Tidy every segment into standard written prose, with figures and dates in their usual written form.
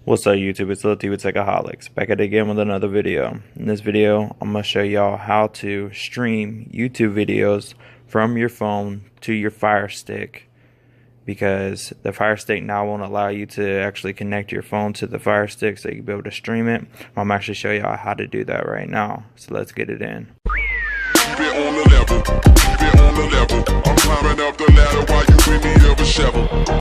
What's up YouTube, it's Lilt with Techaholics, back at it again with another video. In this video, I'm going to show y'all how to stream YouTube videos from your phone to your Firestick, because the Firestick now won't allow you to actually connect your phone to the Firestick so you can be able to stream it. I'm actually show y'all how to do that right now, so let's get it in. Keep it on the level, keep it on the level. I'm climbing up the ladder while you in the other shovel.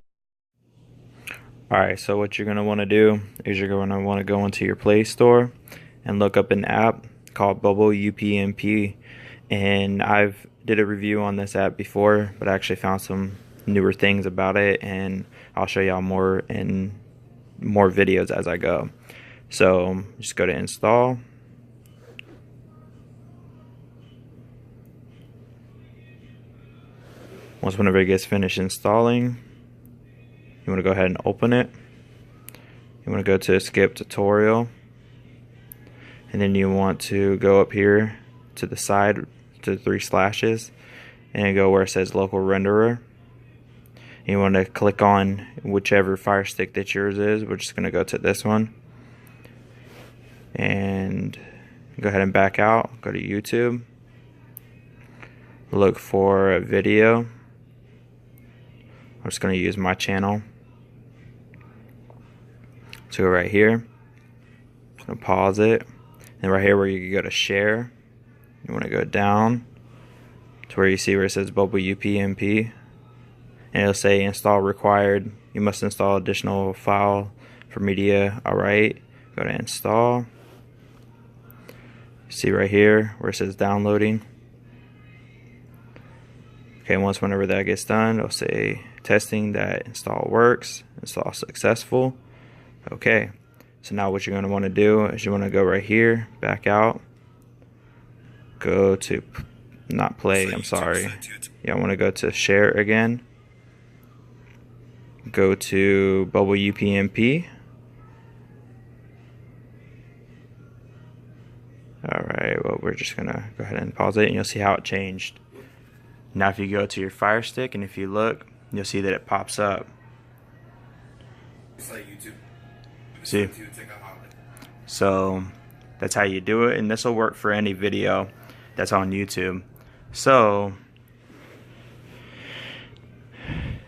Alright, so what you're going to want to do is you're going to want to go into your Play Store and look up an app called WONT. And I've did a review on this app before, but I actually found some newer things about it, and I'll show y'all more in more videos as I go. So just go to install. Whenever it gets finished installing, you want to go ahead and open it. You want to go to skip tutorial, and then you want to go up here to the side to the 3 slashes and go where it says local renderer. And you want to click on whichever Fire Stick that yours is. We're just going to go to this one and go ahead and back out. Go to YouTube, look for a video. I'm just going to use my channel. So go right here, just gonna pause it, and right here where you can go to share, you want to go down to where you see where it says WONT, and it'll say install required. You must install additional file for media. Alright, go to install. See right here where it says downloading. Okay, whenever that gets done, it'll say testing that install works, install successful. Okay, so now what you're going to want to do is you want to go right here, back out, go to, not play, I'm sorry. Yeah, I want to go to share again, go to WONT. Alright, well, we're just going to go ahead and pause it, and you'll see how it changed. Now if you go to your Fire Stick, and if you look, you'll see that it pops up. It's like YouTube. See? So that's how you do it, and this will work for any video that's on YouTube. So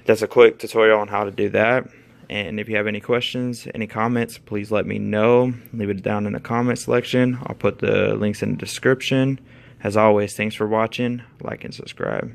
that's a quick tutorial on how to do that. And if you have any questions, any comments, please let me know. Leave it down in the comment section. I'll put the links in the description. As always, thanks for watching. Like and subscribe.